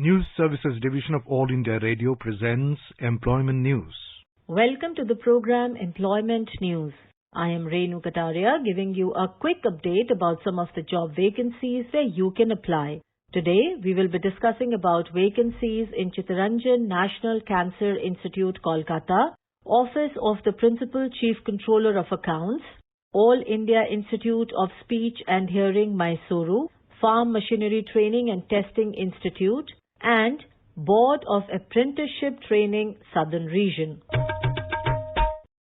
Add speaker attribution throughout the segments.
Speaker 1: News Services Division of All India Radio presents Employment News.
Speaker 2: Welcome to the program Employment News. I am Renu Kataria giving you a quick update about some of the job vacancies where you can apply. Today, we will be discussing about vacancies in Chittaranjan National Cancer Institute, Kolkata, Office of the Principal Chief Controller of Accounts, All India Institute of Speech and Hearing, Mysuru, Farm Machinery Training and Testing Institute, and Board of Apprenticeship Training, Southern Region.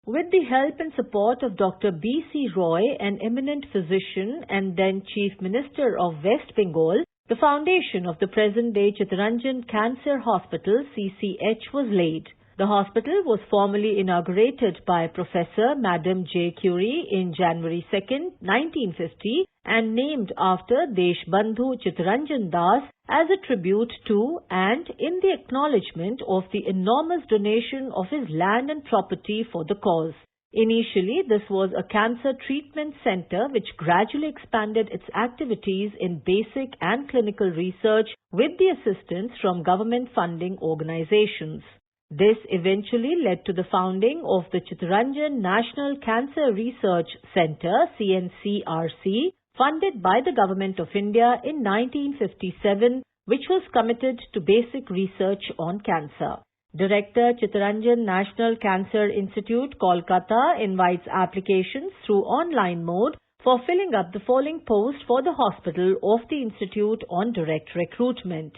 Speaker 2: With the help and support of Dr. B.C. Roy, an eminent physician and then Chief Minister of West Bengal, the foundation of the present-day Chittaranjan Cancer Hospital, CCH, was laid. The hospital was formally inaugurated by Professor Madam J. Curie in January 2, 1950 and named after Deshbandhu Chittaranjan Das as a tribute to and in the acknowledgement of the enormous donation of his land and property for the cause. Initially, this was a cancer treatment center which gradually expanded its activities in basic and clinical research with the assistance from government funding organizations. This eventually led to the founding of the Chittaranjan National Cancer Research Centre, CNCRC, funded by the Government of India in 1957, which was committed to basic research on cancer. Director, Chittaranjan National Cancer Institute, Kolkata, invites applications through online mode for filling up the following post for the hospital of the institute on direct recruitment.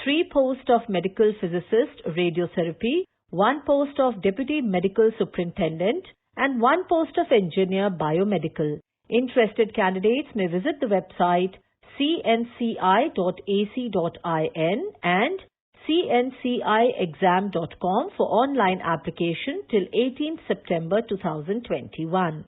Speaker 2: 3 posts of medical physicist, radiotherapy, 1 post of deputy medical superintendent, and 1 post of engineer biomedical. Interested candidates may visit the website cnci.ac.in and cnciexam.com for online application till 18th September 2021.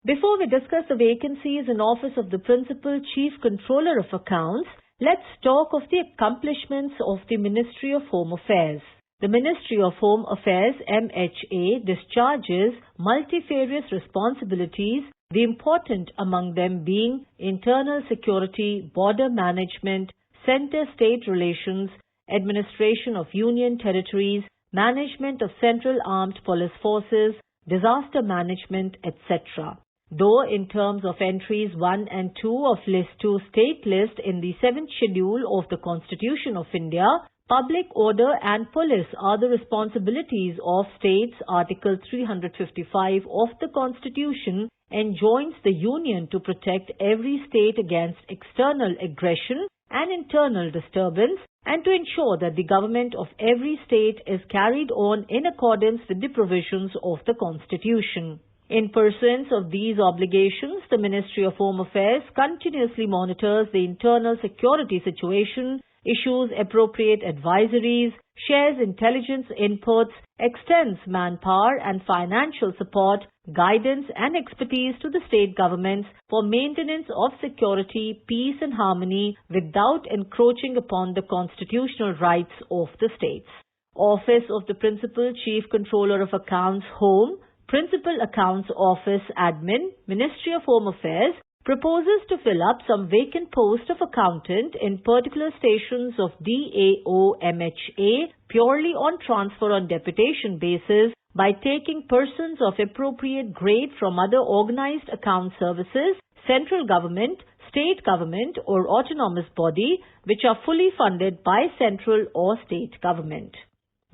Speaker 2: Before we discuss the vacancies in Office of the Principal Chief Controller of Accounts, let's talk of the accomplishments of the Ministry of Home Affairs. The Ministry of Home Affairs, MHA, discharges multifarious responsibilities, the important among them being internal security, border management, center-state relations, administration of union territories, management of central armed police forces, disaster management, etc. Though in terms of entries 1 and 2 of List 2 State List in the 7th Schedule of the Constitution of India, public order and police are the responsibilities of states. Article 355 of the Constitution enjoins the Union to protect every state against external aggression and internal disturbance and to ensure that the government of every state is carried on in accordance with the provisions of the Constitution. In pursuance of these obligations, the Ministry of Home Affairs continuously monitors the internal security situation, issues appropriate advisories, shares intelligence inputs, extends manpower and financial support, guidance and expertise to the state governments for maintenance of security, peace and harmony without encroaching upon the constitutional rights of the states. Office of the Principal Chief Controller of Accounts, Home, Principal Accounts Office Admin, Ministry of Home Affairs, proposes to fill up some vacant posts of accountant in particular stations of DAO MHA purely on transfer on deputation basis by taking persons of appropriate grade from other organized account services, central government, state government or autonomous body which are fully funded by central or state government.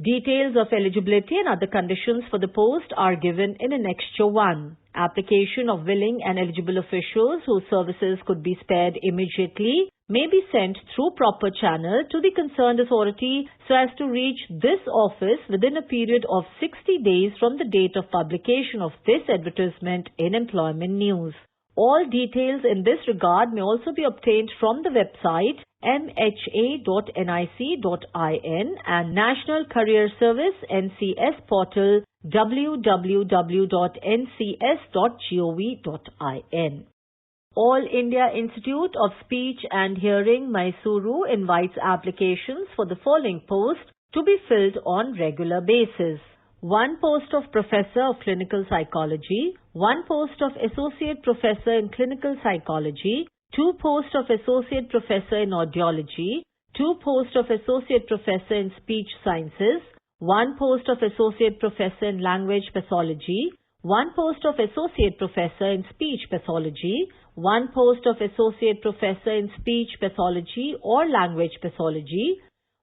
Speaker 2: Details of eligibility and other conditions for the post are given in Annexure 1. Application of willing and eligible officials whose services could be spared immediately may be sent through proper channel to the concerned authority so as to reach this office within a period of 60 days from the date of publication of this advertisement in Employment News. All details in this regard may also be obtained from the website mha.nic.in and National Career Service NCS portal www.ncs.gov.in. All India Institute of Speech and Hearing, Mysuru invites applications for the following post to be filled on regular basis. 1 post of Professor of Clinical Psychology, 1 post of Associate Professor in Clinical Psychology, 2 posts of Associate Professor in Audiology, 2 posts of Associate Professor in Speech Sciences, 1 post of Associate Professor in Language Pathology, 1 post of Associate Professor in Speech Pathology, 1 post of Associate Professor in Speech Pathology or Language Pathology,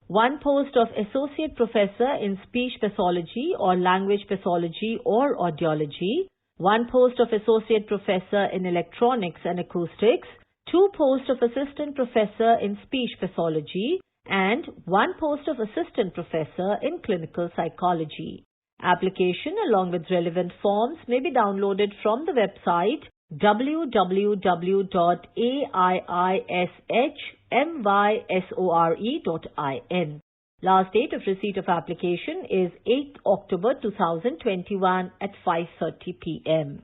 Speaker 2: 1 post of Associate Professor in Speech Pathology or Language Pathology or Audiology, 1 post of Associate Professor in Electronics and Acoustics, 2 posts of Assistant Professor in Speech Pathology, and 1 post of Assistant Professor in Clinical Psychology. Application along with relevant forms may be downloaded from the website www.aishmysore.in. Last date of receipt of application is 8th October 2021 at 5:30 p.m.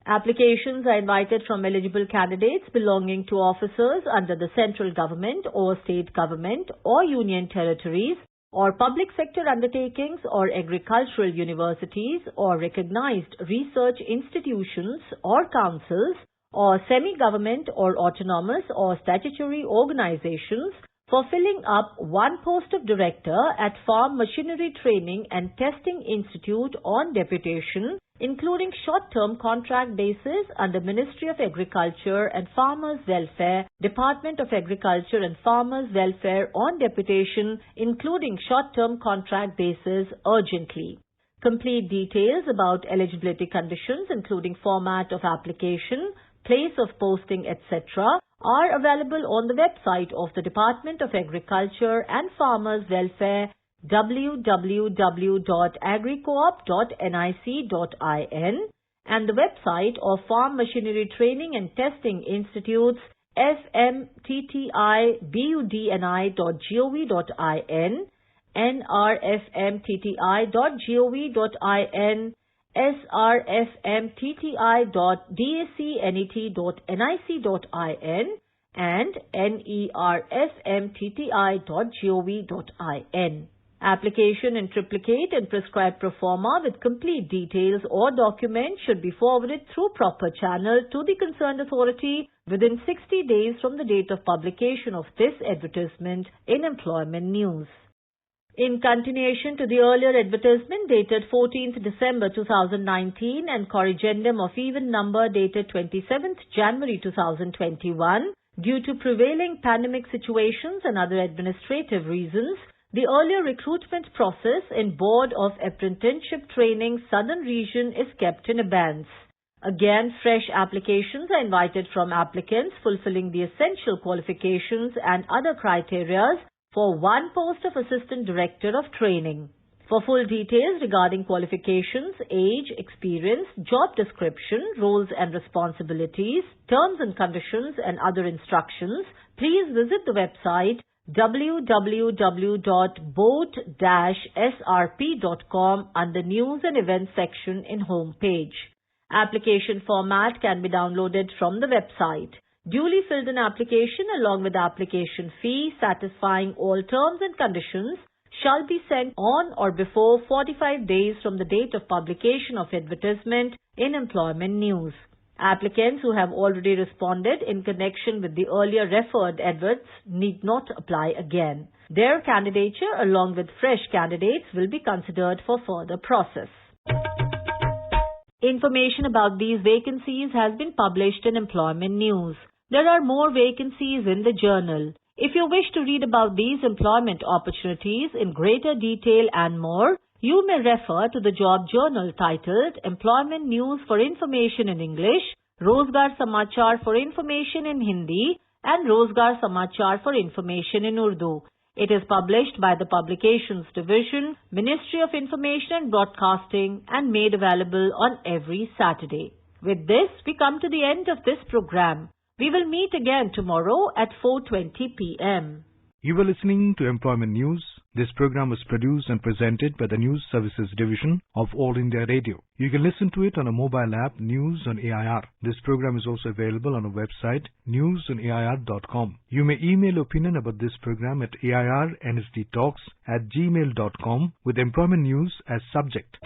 Speaker 2: Applications are invited from eligible candidates belonging to officers under the central government or state government or union territories or public sector undertakings or agricultural universities or recognized research institutions or councils or semi-government or autonomous or statutory organizations for filling up 1 post of director at Farm Machinery Training and Testing Institute on deputation, including short-term contract basis under Ministry of Agriculture and Farmers Welfare, Department of Agriculture and Farmers Welfare on deputation, including short-term contract basis urgently. Complete details about eligibility conditions, including format of application, place of posting, etc., are available on the website of the Department of Agriculture and Farmers Welfare, www.agricoop.nic.in, and the website of Farm Machinery Training and Testing Institutes, fmttibudni.gov.in, nrfmtti.gov.in, srfmtti.dascnet.nic.in, and nerfmtti.gov.in. Application in triplicate and prescribed pro forma with complete details or documents should be forwarded through proper channel to the concerned authority within 60 days from the date of publication of this advertisement in Employment News. In continuation to the earlier advertisement dated 14th December 2019 and corrigendum of even number dated 27th January 2021, due to prevailing pandemic situations and other administrative reasons, the earlier recruitment process in Board of Apprenticeship Training Southern Region is kept in abeyance. Again, fresh applications are invited from applicants fulfilling the essential qualifications and other criteria for 1 post of Assistant Director of Training. For full details regarding qualifications, age, experience, job description, roles and responsibilities, terms and conditions and other instructions, please visit the website www.boat-srp.com under News and Events section in Home page. Application format can be downloaded from the website. Duly filled in application along with application fee satisfying all terms and conditions shall be sent on or before 45 days from the date of publication of advertisement in Employment News. Applicants who have already responded in connection with the earlier referred adverts need not apply again. Their candidature along with fresh candidates will be considered for further process. Information about these vacancies has been published in Employment News. There are more vacancies in the journal. If you wish to read about these employment opportunities in greater detail and more, you may refer to the job journal titled Employment News for Information in English, Rozgar Samachar for Information in Hindi, and Rozgar Samachar for Information in Urdu. It is published by the Publications Division, Ministry of Information and Broadcasting, and made available on every Saturday. With this, we come to the end of this program. We will meet again tomorrow at 4:20 p.m.
Speaker 1: You were listening to Employment News. This program was produced and presented by the News Services Division of All India Radio. You can listen to it on a mobile app, News on AIR. This program is also available on our website, newsonair.com. You may email opinion about this program at airnsdtalks@gmail.com with Employment News as subject.